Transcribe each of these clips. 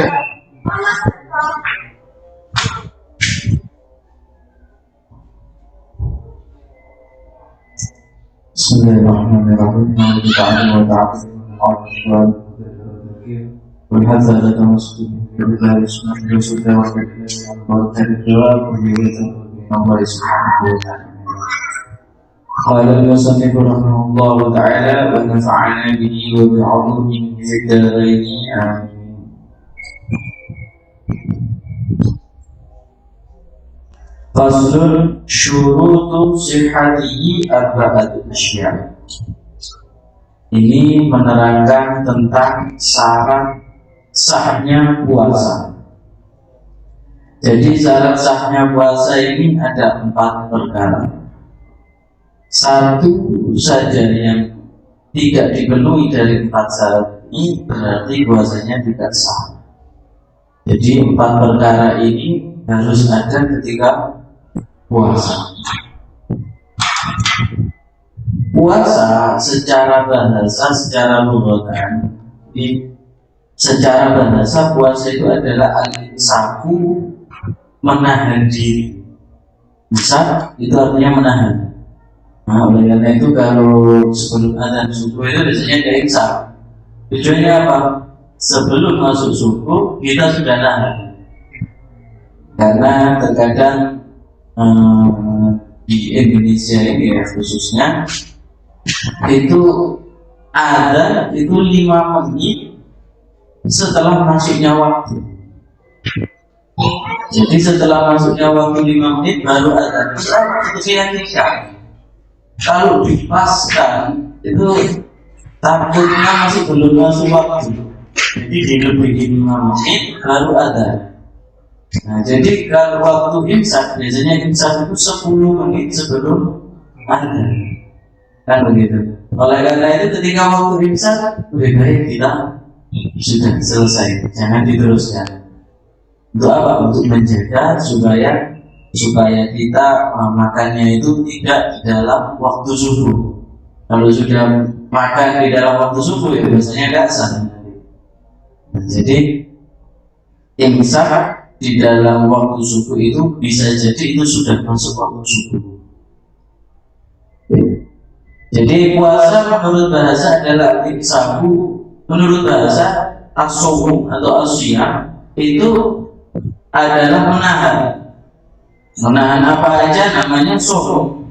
Bismillahirrahmanirrahim. Qala al-musannif rahimahullahu ta'ala wa nafa'ana bihi wa bi'ulumihi fid dharain. Amin. Faslun syurutu sihhatihi arba'atu asya'. Ini menerangkan tentang syarat sahnya puasa. Jadi syarat sahnya puasa ini ada 4 perkara. Satu saja yang tidak dipenuhi dari 4 syarat ini berarti puasanya tidak sah. Jadi 4 perkara ini harus ada ketika puasa. Puasa secara bahasa, secara lughatan, secara bahasa puasa itu adalah al-imsaku, menahan diri. Imsak itu artinya menahan. Nah, oleh karena itu kalau sebelum adzan subuh itu biasanya ada imsak. Tujuannya apa? Sebelum masuk subuh kita sudah nahan. Karena terkadang di Indonesia ini ya khususnya itu adzan itu 5 menit setelah masuknya waktu. Jadi setelah masuknya waktu 5 menit baru adzan. Itu yang tidak. Kalau dipaskan itu takutnya masih belum masuk waktu. Jadi dilebihin 5 menit baru adzan. Nah, jadi kalau waktu imsak biasanya imsak itu 10 menit sebelum adzan. Kan begitu. Oleh karena itu ketika waktu imsak lebih baik kita sudah selesai, jangan diteruskan. Untuk apa? Untuk menjaga supaya kita makannya itu tidak di dalam waktu subuh. Kalau sudah makan di dalam waktu subuh ya biasanya nggak sah. Jadi imsak di dalam waktu subuh itu bisa jadi itu sudah masuk waktu subuh. Jadi puasa menurut bahasa adalah imsaku, menurut bahasa as-shaum atau as-shiyam itu adalah menahan. Menahan apa aja namanya shaum.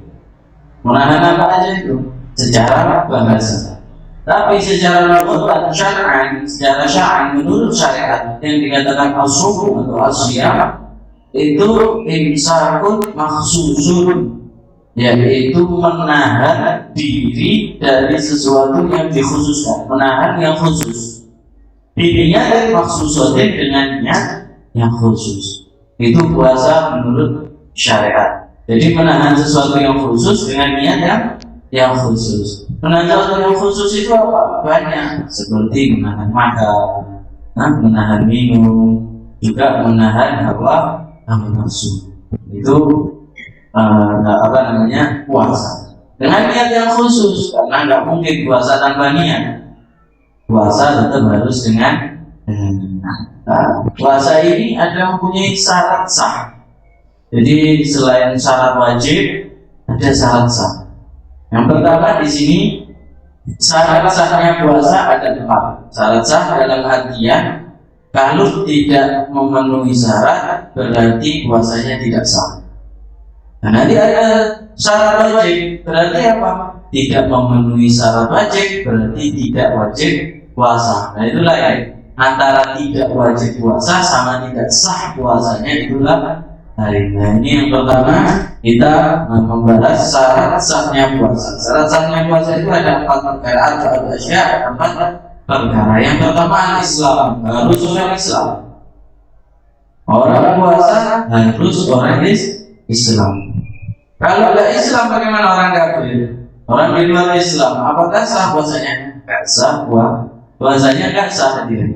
Menahan apa aja itu secara bahasa. Tapi secara lughatan syar'an, secara syar'an menurut syariat yang dikatakan as-shaum atau as-shiyam itu imsakun makhsusun, yaitu menahan diri dari sesuatu yang dikhususkan, menahan yang khusus. Dirinya dan maksusotin dengan niat yang khusus. Itu puasa menurut syariat. Jadi menahan sesuatu yang khusus dengan niat yang khusus. Menahan sesuatu yang khusus itu apa? Banyak. Seperti menahan makan, menahan minum, juga menahan hawa nafsu. Itu puasa dengan niat yang khusus, karena nggak mungkin puasa tanpa niat. Puasa tetap harus dengan puasa ini ada mempunyai syarat sah. Jadi selain syarat wajib ada syarat sah. Yang pertama di sini syarat sahnya puasa ada 4. Syarat sah dalam artian kalau tidak memenuhi syarat berarti puasanya tidak sah. Nah, nanti ada syarat wajib, berarti apa? Tidak memenuhi syarat wajib, berarti tidak wajib puasa. Nah itulah ya, antara tidak wajib puasa sama tidak sah puasanya itulah hari. Nah ini yang pertama kita membahas syarat sahnya puasa. Syarat sahnya puasa itu ada 4 perkara atau ada 4 perkara. Yang pertama Islam, harus orang Islam. Orang puasa harus orang Islam. Kalau tidak Islam bagaimana orang kafir? Orang di luar Islam, apakah sah puasanya? Tidak sah, puasanya tidak sah dia.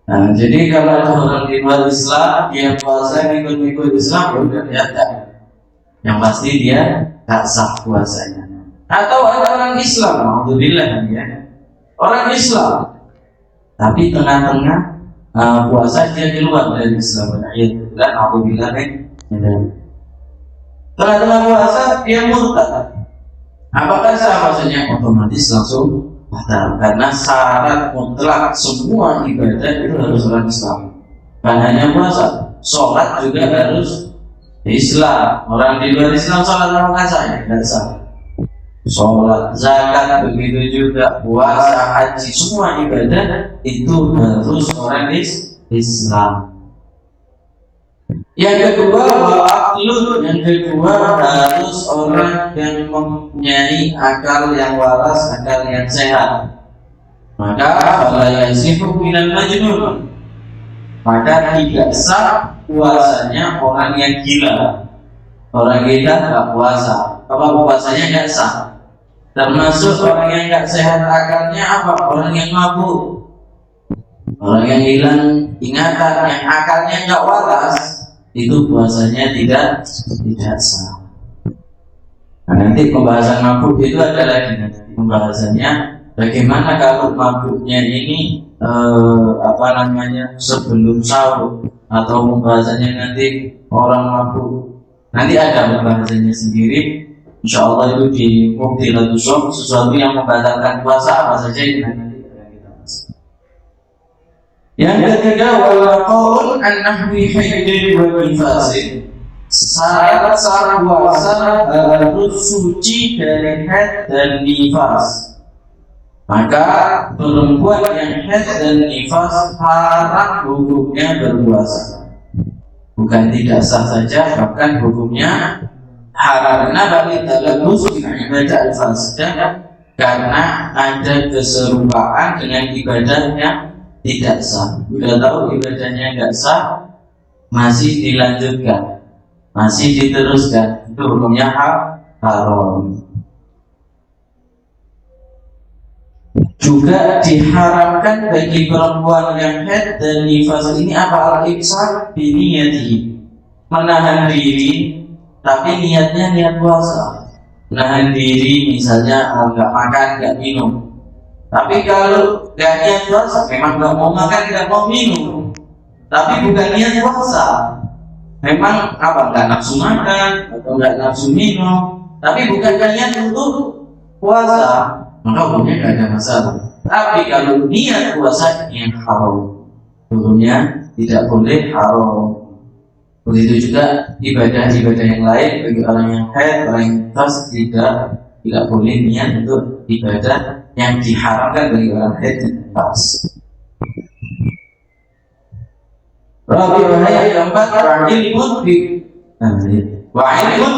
Nah, jadi kalau ada orang di luar Islam, dia puasa ikut Islam, udah tidak. Yang pasti dia tidak sah puasanya. Atau ada orang Islam, alhamdulillah ya. Orang Islam, tapi tengah-tengah puasa dia keluar dari Islam. Dan apabila telah puasa dia murtad, apakah sah puasanya? Otomatis langsung batal, karena syarat mutlak semua ibadah itu harus orang Islam. Bukan hanya puasa, sholat juga harus Islam. Orang di luar Islam sholat apa sah? Tidak sah. Sholat, zakat, begitu juga puasa, haji, semua ibadah itu harus orang Islam. Yang kedua, yang kedua harus orang yang mempunyai akal yang waras, akal yang sehat. Maka fala yasihu minal majnun, maka tidak sah puasanya orang yang gila. Orang gila nggak puasa, apa puasanya nggak sah. Termasuk orang yang nggak sehat akalnya apa? Orang yang mabuk, orang yang hilang ingatan, yang akalnya nggak waras, itu puasanya tidak sah. Nah, nanti pembahasan mabuk itu ada lagi nanti pembahasannya. Bagaimana kalau mabuknya ini sebelum sahur, atau pembahasannya nanti orang mabuk. Nanti ada pembahasannya sendiri. Insya Allah itu di Mubtilatus Shaum, sesuatu yang membatalkan puasa apa saja itu nanti akan kita bahas. Yang ketiga, wal qaul an nahwi haidin wa nifasin. Syarat sah puasa harus suci dari haid dan nifas. Maka perempuan yang haid dan nifas haram hukumnya berpuasa. Bukan tidak sah saja, bahkan hukumnya haram. Kenapa? Talabus bil ibadah al-fasidah, karena ada keserupaan dengan ibadah yang tidak sah. Sudah tahu ibadahnya tidak sah, masih dilanjutkan, masih diteruskan, itu hukumnya haram. Juga diharamkan bagi perempuan yang haid dan nifas ini apa? Al-imsak bi niyatihi, menahan diri tapi niatnya niat puasa. Menahan diri misalnya nggak makan, nggak minum. Tapi kalau nggak niat puasa, memang nggak mau makan, nggak mau minum, tapi bukan niat puasa, memang nggak nafsu makan atau nggak nafsu minum, tapi bukan niat untuk puasa, maka hukumnya nggak ada masalah. Tapi kalau niat puasa yang haram, hukumnya tidak boleh haram. Begitu juga ibadah-ibadah yang lain bagi orang yang haid, orang yang nifas tidak boleh niat untuk ibadah yang diharamkan bagi orang haid dan nifas. Rabi'ah yang keempat, wa'ilmun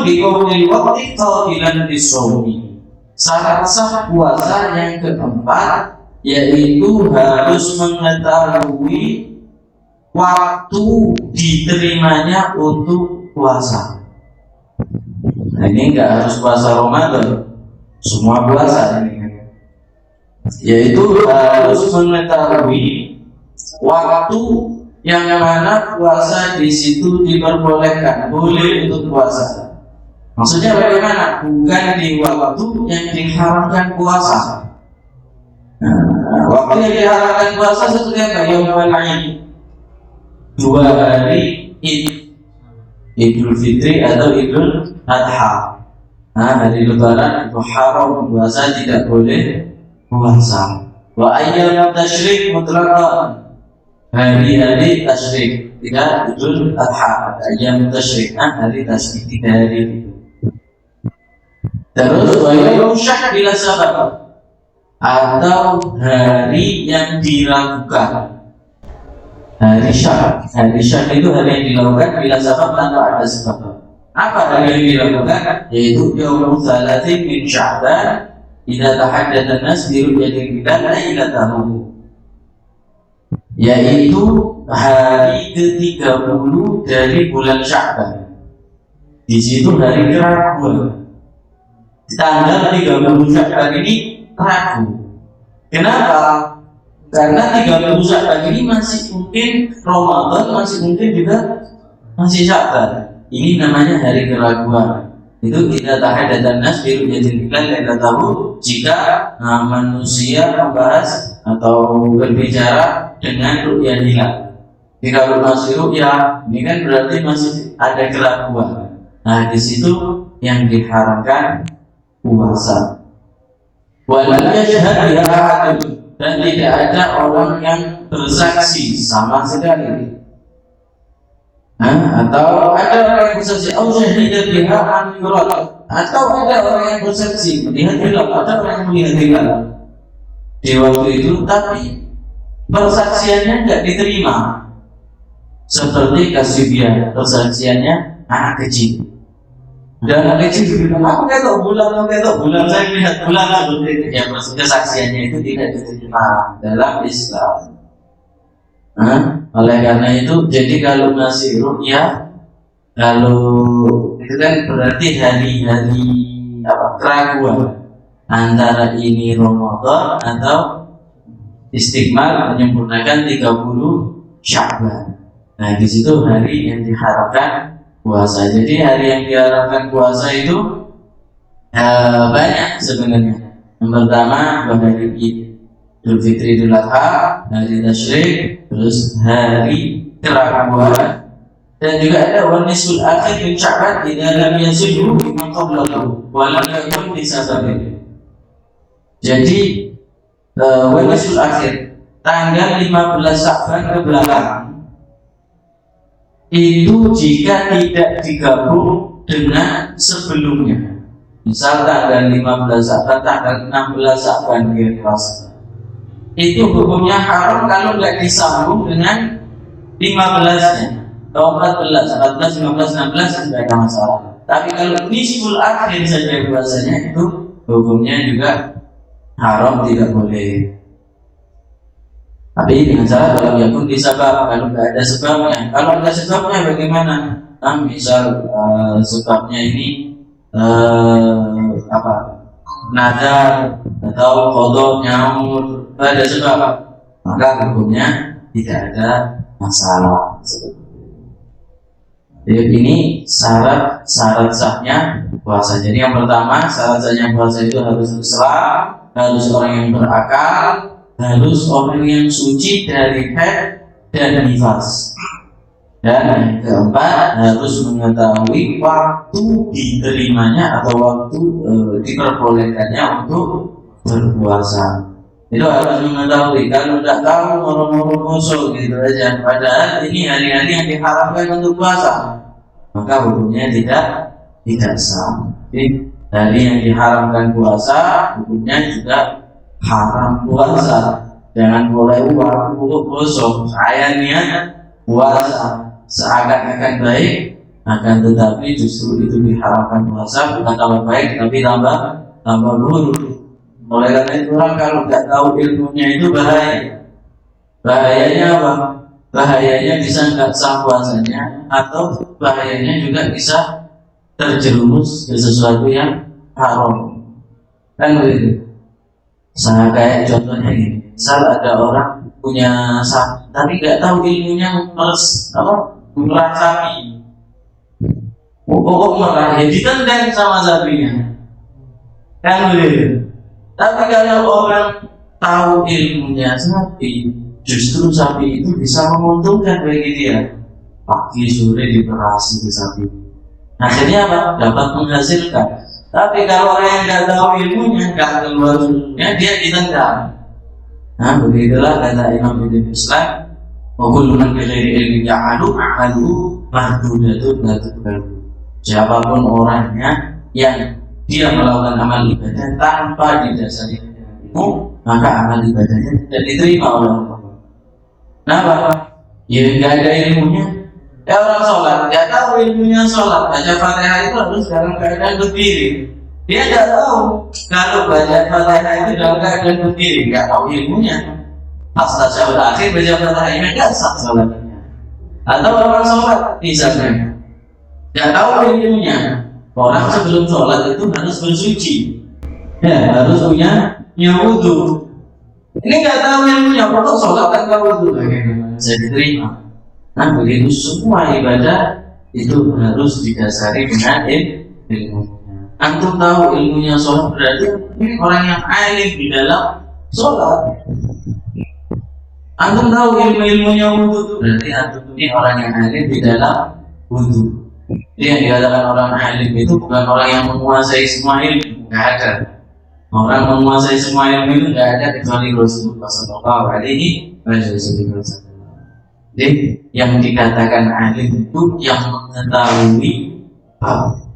bi qawlil waqti qabilan bis-shaumi. Syarat sah puasa yang keempat yaitu harus mengetahui waktu diterimanya untuk puasa. Nah, ini enggak harus puasa Ramadan, semua puasa ini, yaitu harus mengetahui waktu yang mana puasa di situ diperbolehkan, boleh untuk puasa. Maksudnya bagaimana? Bukan di waktu yang diharamkan puasa. Nah, waktu yang diharamkan puasa seperti apa? Yaumul Aid, 2 hari Idul Fitri atau Idul Adha. Nah, hari Lebaran itu haram puasa, tidak boleh puasa. Wa ayyam tasyrik mutlaqan, hari-hari tasyrik, tidak Idul Adha, ayyam tasyrik, hari tasyrik 3 hari itu. Terus wa yaum syak bila sabab, atau hari yang diragukan. Hari syak itu hari yang dilakukan bila sebab tanpa ada sebab. Apa hari yang dilakukan? Yaitu yaumul tsalatin min Sya'ban idza tahaddatsa an-nas bi ru'yatil hilal lailatahu, yaitu hari ke-30 dari bulan Sya'ban. Di situ hari keraguan. Tanggal 30 Sya'ban ini ragu. Kenapa? Karena 30 Sya'ban ini masih mungkin Ramadan, masih mungkin juga masih Sya'ban. Ini namanya hari keraguan. Itu tidak tahaddatsan nas bi ru'yatil hilal, kita tahu jika manusia membahas atau berbicara dengan ru'yah hilal. Kalau masih ru'ya, ini kan berarti masih ada keraguan. Nah, di situ yang diharamkan puasa. Walam yashhad biha ahadun, dan tidak ada orang yang bersaksi sama sekali. Atau ada orang yang bersaksi, atau syahida biha an yurad, atau ada orang yang bersaksi melihat hilal, ada orang yang melihat hilal di waktu itu, tapi persaksiannya tidak diterima. Seperti Kasibiyah, persaksiannya anak kecil. Dan anak kecil bilang, aku ketok bulan, saya lihat bulan seperti itu. Ya, maksudnya kesaksiannya itu tidak diterima dalam Islam. Oleh karena itu, jadi kalau masih ru'ya, kalau itu kan berarti hari-hari keraguan antara ini Ramadan atau istiqmal menyempurnakan 30 Sya'ban. Nah, di situ hari yang diharapkan puasa. Jadi hari yang diharapkan puasa itu banyak sebenarnya. Yang pertama hari Idul Fitri, Idul Adha, hari Tasyrik, terus hari keraguan, dan juga ada wanisul akhir min Sya'ban idza lam yasilu bima qablahu wa lam yakun bi sababih. Jadi wanisul akhir tanggal 15 Sya'ban ke belakang itu jika tidak digabung dengan sebelumnya. Misal tanggal 15 Sya'ban, tanggal 16 Sya'ban dia puasa, itu hukumnya haram kalau tidak disambung dengan 15-nya atau 14, 15, 16 tidak ada masalah. Tapi kalau nisful akhir saja puasanya, itu hukumnya juga haram, tidak boleh. Tapi dengan cara kalau yakun disabab, kalau tidak ada sebabnya. Kalau ada sebabnya bagaimana? Misal sebabnya ini nadar atau qadha nyamur, ada sebab, maka hukumnya tidak ada masalah. Jadi ini syarat sahnya puasa. Jadi yang pertama, syarat sahnya puasa itu harus Islam, harus orang yang berakal, harus orang yang suci dari haid dan nifas, dan yang keempat harus mengetahui waktu diterimanya atau waktu diperbolehkannya untuk berpuasa. Itu harus mengetahui. Kalau tidak tahu moro-moro musuh gitu aja, padahal ini hari-hari yang diharapkan untuk puasa, maka hukumnya tidak sah. Jadi hari yang diharamkan puasa, hukumnya juga haram puasa. Jangan mulai waktu kosong saya niat puasa seakan-akan baik, akan tetapi justru itu diharamkan puasa, bukan tambah baik tapi tambah buruk. Oleh karena itu orang kalau tidak tahu ilmunya itu bahaya. Bahayanya apa? Bahayanya bisa nggak sah puasanya, atau bahayanya juga bisa terjerumus ke sesuatu yang haram. Kan begitu. Saya kayak contohnya ini, misal ada orang punya sapi tapi nggak tahu ilmunya merah sapi, pokok merah ya ditendang sama sapinya, kan begitu. Tapi kalau orang tahu ilmunya sapi, justru sapi itu bisa menguntungkan bagi dia. Pagi sore diperasi ke sapi, akhirnya apa? Dapat menghasilkan. Tapi kalau orang yang tidak tahu ilmunya, nggak keluar ilmunya, dia ditendang. Nah, begitulah kata Imam Ibnu Islam, wa kullu man bi ghairi ilmin ya'malu mahdudatun la tuqbalu. Siapapun orangnya yang dia melakukan amal ibadah tanpa didasari ilmu, maka amal ibadahnya tidak diterima oleh Allah. Kenapa? Ya nggak ada ilmunya. Ya orang sholat, nggak tahu ilmunya sholat, baca Fatihah itu harus dalam keadaan berdiri. Dia nggak tahu kalau baca Fatihah itu dalam keadaan berdiri, nggak tahu ilmunya. Pas tasyahud akhir baca Fatihah nggak sah sholatnya. Atau orang sholat misalnya, nggak tahu ilmunya. Orang sebelum sholat itu harus bersuci, ya harus punya wudu. Ini nggak tahu ilmunya, pokok sholat tanpa wudu, bagaimana bisa diterima? Nah, begitu semua ibadah itu harus didasari dengan ilmu. Antum tahu ilmunya sholat, berarti ini orang yang alim di dalam sholat. Antum tahu ilmu-ilmunya wudhu, berarti antum ini orang yang alim di dalam wudhu. Jadi yang dikatakan orang alim itu bukan orang yang menguasai semua ilmu, nggak ada. Orang menguasai semua ilmu itu nggak ada kecuali Rasulullah Sallallahu Alaihi Wasallam. Jadi yang dikatakan alim itu yang mengetahui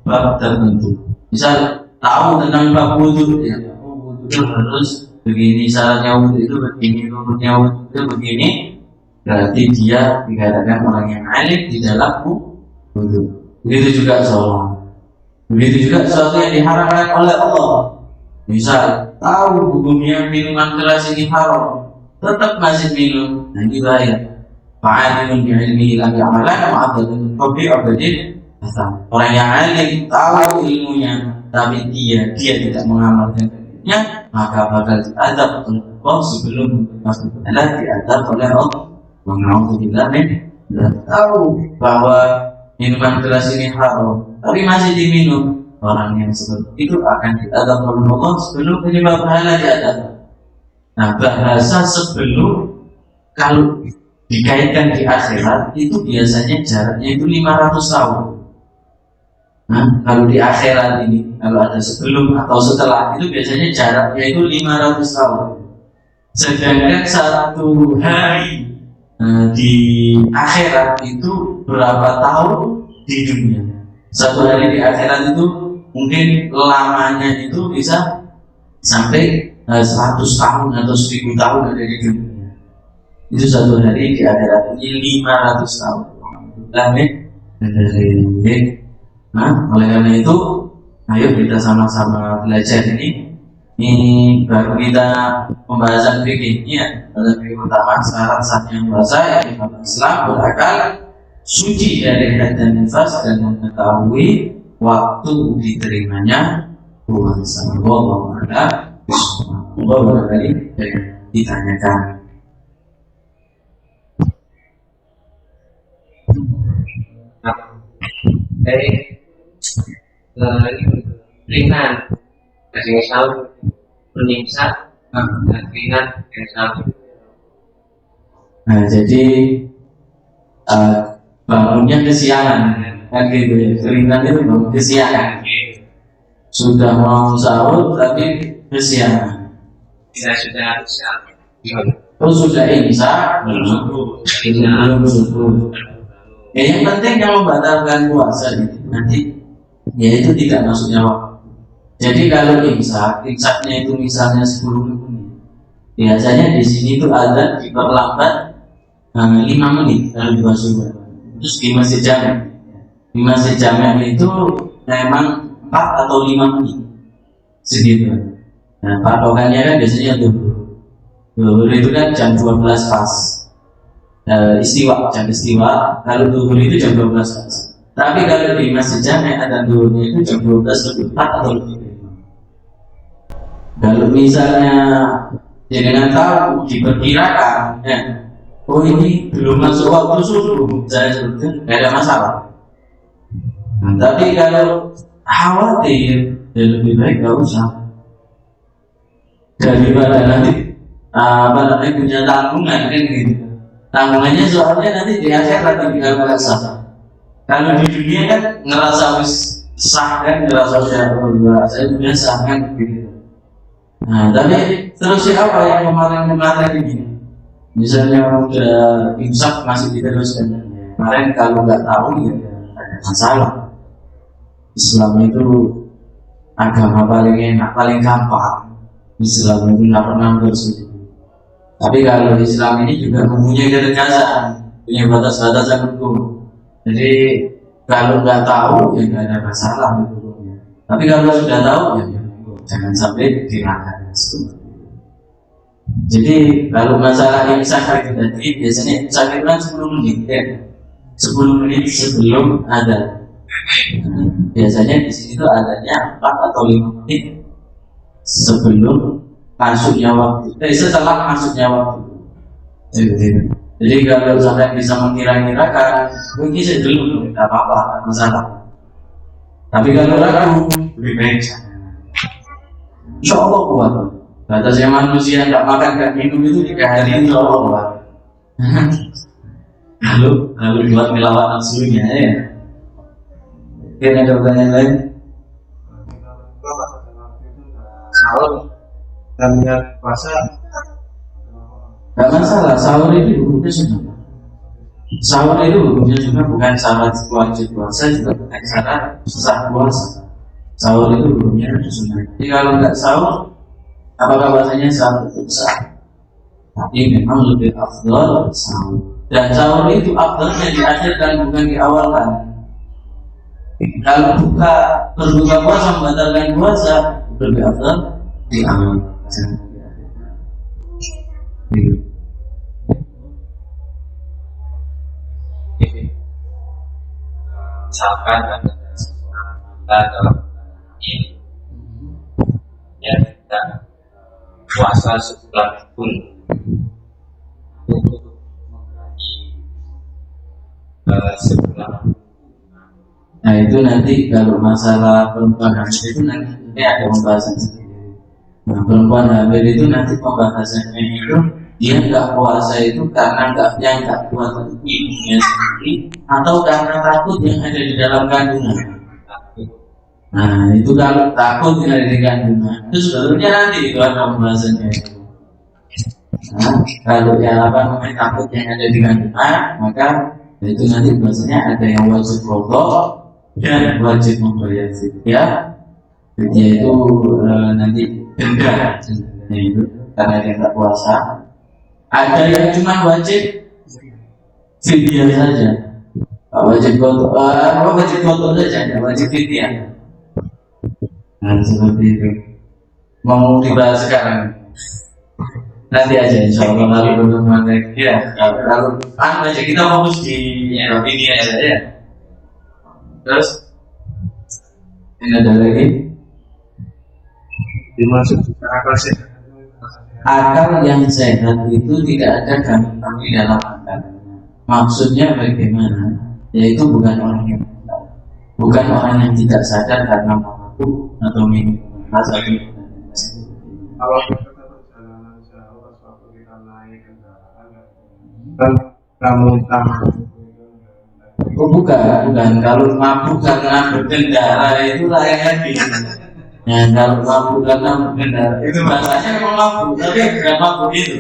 bab tertentu. Misal tahu tentang bab wudhu, ya wudhu itu harus begini, syaratnya wudhu itu begini, rukunnya wudhu itu begini, berarti dia dikatakan orang yang alim di dalam wudhu. Begitu juga sholat, begitu juga sesuatu yang diharamkan oleh Allah. Misal tahu hukumnya minuman keras ini haram, tetap masih minum, dan dibayar. Fa'alimun bi'ilmihi lam ya'malan ma'adadun kopi abadin. Orang yang alim tahu ilmunya, tapi dia tidak mengamalkan ilmunya, maka bakal diadab oleh Allah sebelum masuk adalah diadab oleh Allah. Alhamdulillah, tahu bahwa minuman keras ini haram, tapi masih diminum. Orang yang seperti itu akan diadab oleh Allah sebelum penyebab pahala diadab. Nah, bahasa sebelum kalau dikaitkan di akhirat itu biasanya jaraknya itu 500 tahun. Nah, kalau di akhirat ini, kalau ada sebelum atau setelah itu biasanya jaraknya itu 500 tahun. Sedangkan satu hari di akhirat itu berapa tahun di dunia? Satu hari di akhirat itu mungkin lamanya itu bisa sampai 100 tahun atau 1000 tahun ada di dunia. Itu satu hari di akhirat ini 500 tahun. Nah, oleh karena itu, ayo kita sama-sama belajar ini. Ini baru kita pembahasan fikih ya, pembahasan fikih utama syarat sahnya puasa yang Islam berakal, suci dari haid dan nifas, dan mengetahui waktu diterimanya puasa. Allah barangkali ditanyakan. Ringan, kasih misal menimsak, ringan, misal. Nah, jadi bangunnya kesiangan, kan gitu ya. Ringan itu bangun kesiangan. Sudah mau sahur tapi kesiangan. Kita sudah Sudah imsak, belum subuh. Ya, yang penting yang membatalkan puasa itu nanti yaitu tidak masuknya waktu. Jadi kalau imsaknya itu misalnya 10 menit, biasanya di sini itu ada diperlambat 5 menit kalau di Basuh. Terus di Masjid Jami' itu memang 4 atau 5 menit segitu. Nah, patokannya kan biasanya duhur itu kan jam 12 pas. Jam istiwa. Kalau duhur itu jam 12 pas. Tapi kalau di Masjid Jami' ada duhurnya itu jam 12 lebih 4 atau lebih 5. Kalau misalnya dengan tahu diperkirakan oh ini belum masuk waktu subuh, saya sebutkan tidak ada masalah. Nah, tapi kalau khawatir ya lebih baik nggak usah, daripada nanti punya tanggungan kan gitu. Tanggungannya soalnya nanti di akhirat tinggal merasa. Kalau di dunia kan ngerasa sah kan, ngerasa saya punya sah kan gitu. Nah, tapi terus siapa yang kemarin ini? Misalnya udah imsak masih diteruskan. Kemarin kalau nggak tahu ya ada masalah. Islam itu agama paling enak, paling gampang. Islam itu nggak pernah bersuci. Tapi kalau Islam ini juga mempunyai ketegasan, punya batas-batasan hukum. Jadi kalau nggak tahu ya nggak ada masalah hukumnya. Tapi kalau sudah tahu ya jangan sampai dilanggar. Jadi kalau masalah imsak itu tadi biasanya imsak itu kan 10 menit ya. 10 menit sebelum ada. Biasanya di sini tuh adanya 4 atau 5 menit sebelum masuknya waktu, setelah masuknya waktu. Jadi kalau sampai bisa mengira-ngirakan, mungkin saya dulu tidak apa-apa, masalah. Tapi kalau ragu, lebih baik jangan. Insya Allah kuat. Batasnya manusia tidak makan dan minum itu 3 hari, insya Allah kuat. Lalu buat melawan nafsunya ya. Mungkin ada pertanyaan lain? Sahur dan niat puasa Gak masalah, sahur itu hukumnya sunnah. Sahur itu hukumnya sunnah, bukan syarat wajib puasa, juga bukan syarat sah puasa. Sahur itu hukumnya sunnah. Jadi kalau nggak sahur, apakah bahasanya sahur itu sah? Tapi memang lebih afdal sahur. Dan sahur itu afdalnya di akhir dan bukan di awal kan. Kalau berbuka puasa membatalkan puasa, lebih afdal di awal. Gitu. Misalkan ada seorang kita dalam ini ya kita puasa sebulan pun untuk sebulan. Nah itu nanti kalau masalah perempuan hamil itu nanti ada pembahasan sendiri. Nah perempuan hamil itu nanti pembahasannya itu dia nggak puasa itu karena nggak kuat ibunya sendiri atau karena takut yang ada di dalam kandungan. Nah itu kalau takut yang ada di kandungan itu sebenarnya nanti itu ada pembahasannya. Nah kalau yang takut yang ada di kandungan maka itu nanti bahasanya ada yang wajib pokok dan wajib membayar fidyah. Fidyah itu nanti denda itu karena dia nggak puasa. Ada yang cuma wajib fidyah saja, wajib kotor, wajib kotor saja, wajib fidyah. Nah seperti itu. Mau dibahas sekarang? Nanti aja insya Allah lalu belum ada. Ya, lalu aja kita fokus di ini aja ya. Terus ini ada lagi. dimaksud akal sehat. Akal yang sehat itu tidak ada gangguan di dalam akal. Maksudnya bagaimana? Yaitu bukan orang yang tidak sadar karena mabuk atau minum keras atau Kalau kita perjalanan jauh suatu kita naik kendaraan kan kamu tahu oh, bukan. Kalau mabuk karena berkendara itu lain lagi. Ya, kalau mabuk karena berkendara itu bahasanya memang mabuk, tapi bukan mabuk itu.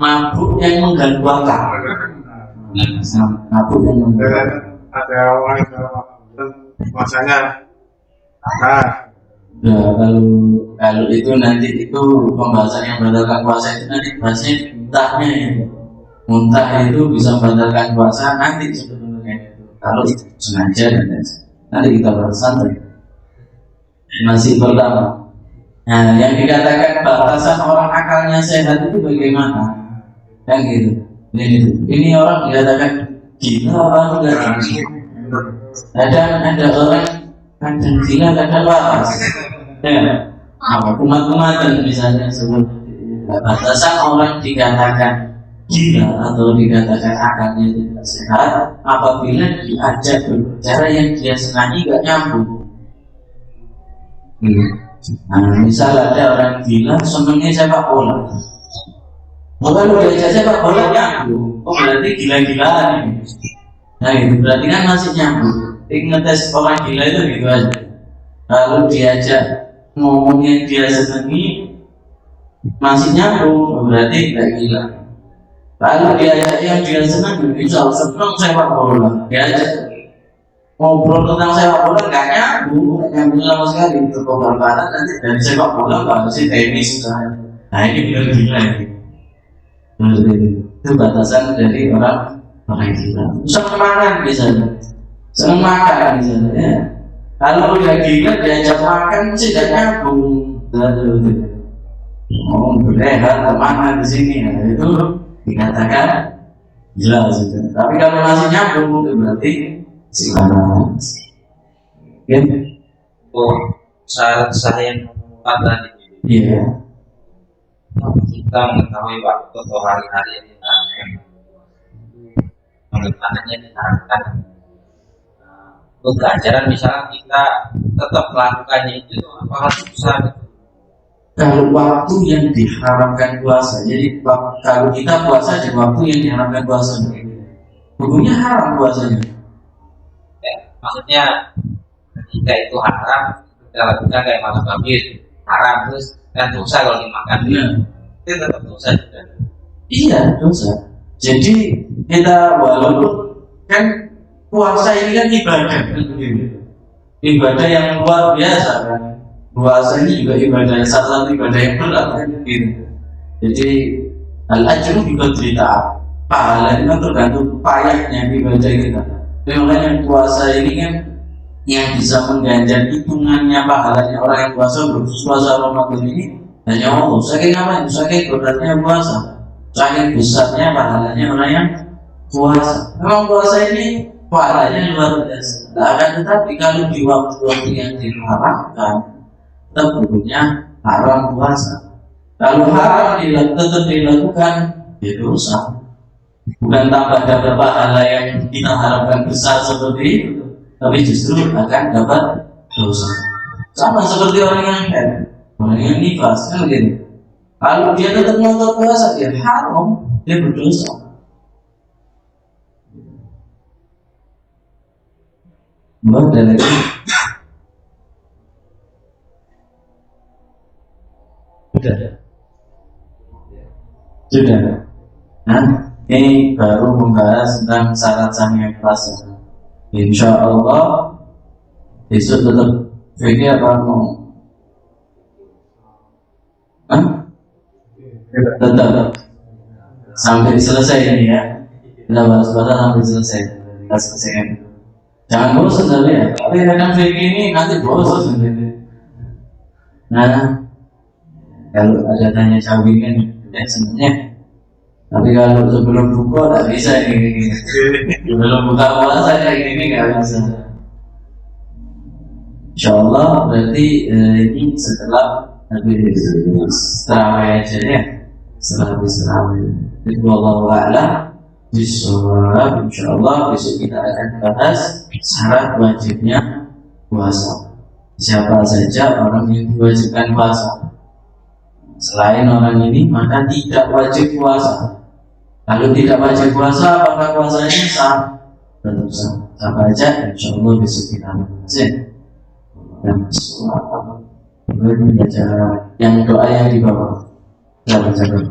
Mabuk yang mengganggu akal. Mabuk yang mengganggu. ada orang yang masanya Ya, kalau itu nanti itu pembahasan yang membatalkan puasa itu nanti bahasnya muntahnya itu. Muntah itu bisa membatalkan puasa nanti sebenarnya. Kalau itu sengaja dan nanti kita bahas santai. Masih pertama. Nah, yang dikatakan batasan orang akalnya sehat itu bagaimana? Kan gitu. Ini orang dikatakan gila apa enggak? Ada orang kadang gila kadang waras. Ya, apa kumat-kumatan misalnya seperti batasan orang dikatakan gila atau dikatakan akalnya tidak sehat apabila diajak berbicara yang dia senangi gak nyambung. Nah, misal ada orang gila senangnya sepak bola. Bukan udah diajak sepak bola nyambung. Oh berarti gila-gilaan ini. Nah itu berarti kan masih nyambung. Ngetes orang gila itu gitu aja. Lalu diajak ngomong yang dia senangi masih nyambung, berarti tidak gila. Lalu diajak yang dia senang, misal senang sepak bola, diajak ngobrol tentang sepak bola nggak nyambung sama sekali. Untuk pembahasan nanti dari sepak bola bahasnya tenis misalnya. Nah ini benar gila ini. Itu batasan dari orang gila. Senang makan misalnya, senang makan misalnya. Ya. Kalau udah gila diajak makan sih tidak nyambung. Mau berehat kemana di sini ya, itu dikatakan gila sudah. Tapi kalau masih nyambung itu berarti simpanan. Ya. Oh, syarat sah yang keempat tadi. Iya. Kita mengetahui waktu atau hari-hari yang kita mengetahuinya disarankan. Untuk pelajaran misalnya kita tetap melakukannya itu apakah susah? kalau waktu yang diharamkan puasa, jadi kalau kita puasa di waktu yang diharamkan puasa, hukumnya haram puasanya. Ya, maksudnya ketika itu haram, kalau kita kayak makan babi haram terus kan dosa kalau dimakan itu tetap dosa juga. Iya, dosa. Jadi kita walaupun kan puasa ini kan ibadah, ibadah yang luar biasa kan. Puasa ini juga ibadah yang salah satu ibadah yang berat kan gitu. Jadi al-ajru bi qadri ta'ab. Pahala itu kan tergantung payahnya ibadah kita. Jadi makanya puasa ini kan yang bisa mengganjar hitungannya pahalanya orang yang puasa Ramadan ini hanya Allah. Saking apa? Saking beratnya puasa, saking besarnya pahalanya orang yang puasa. Memang puasa ini pahalanya luar biasa. Akan tetapi kalau di waktu-waktu yang diharamkan, tentunya haram puasa. Kalau haram tetap dilakukan, ya dosa. Bukan tambah dapat pahala yang kita harapkan besar seperti itu, tapi justru akan dapat dosa. Sama seperti orang yang nifas kan gitu. Kalau dia tetap ngotot puasa, dia haram, dia berdosa. Ada lagi. Sudah. Nah, ini baru membahas tentang syarat sahnya puasa. Insya Allah besok tetap fikih apa mau? Tetap sampai selesai ini ya. Kita bahas sampai selesai. Kita selesaikan. Jangan bosan tapi ya. Tapi kadang fikih ini nanti bosan sendiri. Nah, kalau ada tanya jawabin ya sebenarnya. Tapi kalau sebelum buka tak bisa ini. Sebelum buka puasa kayak gini nggak bisa. Insya Allah berarti ini setelah terawih aja ya. Setelah habis terawih. Jadi wallahu a'lam bishawab. Insya Allah besok kita akan bahas syarat wajibnya puasa. Siapa saja orang yang diwajibkan puasa. Selain orang ini maka tidak wajib puasa. Kalau tidak wajib puasa, apakah puasanya sah? Tetap sah. Apa aja? Insya Allah besok kita bahas. Yang doa yang di bawah. Kita baca dulu.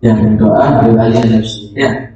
Yang doa kalian harus ya.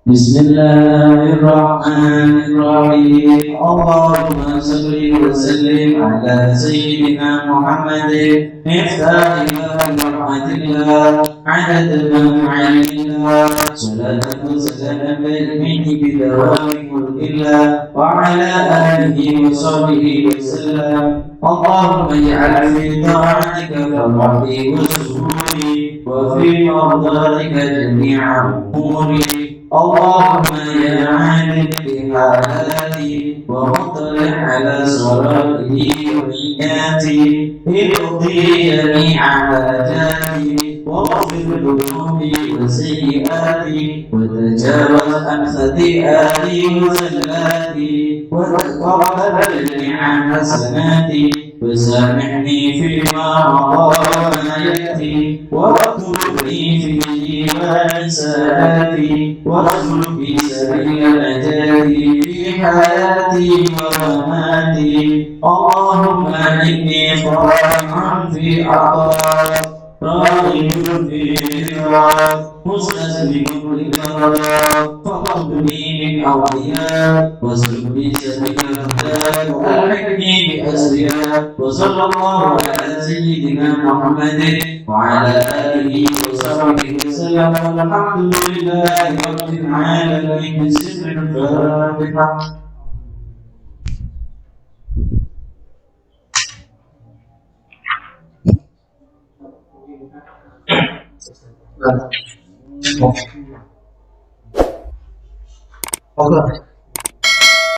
Bismillahirrahmanirrahim. Allahumma salli wa sallim ala sayyidina Muhammadin miftahil rahmatillah adad ma'ilillah salatan wa salam bilmini bidawami mulkillah wa ala alihi wa sahbihi wa sallam. Allahumma ij'al fi ta'atika farahli wa sururi wa fi mardatika jami'a umuri. اللهم يا عالم بحالاتي ومطلع على صلاتي ونياتي اقضي جميع حاجاتي واغفر ذنوبي وسيئاتي وتجاوز عن خطيئاتي وزلاتي وتقبل جميع حسناتي وسامحني فيما مضى وما يأتي واكتب لي في ديوان سآتي واخلق في سبيل نجاتي في حياتي ومماتي. اللهم إني طامع في عطاك راغب في رضاك مستسلم لقضاك فقبلني من أولياء واسلك بي سبيل الهدى وألحقني بأسرياء. وصلى الله على سيدنا محمد وعلى آله وصحبه وسلم والحمد لله رب العالمين. بسر الفاتحة. Allah.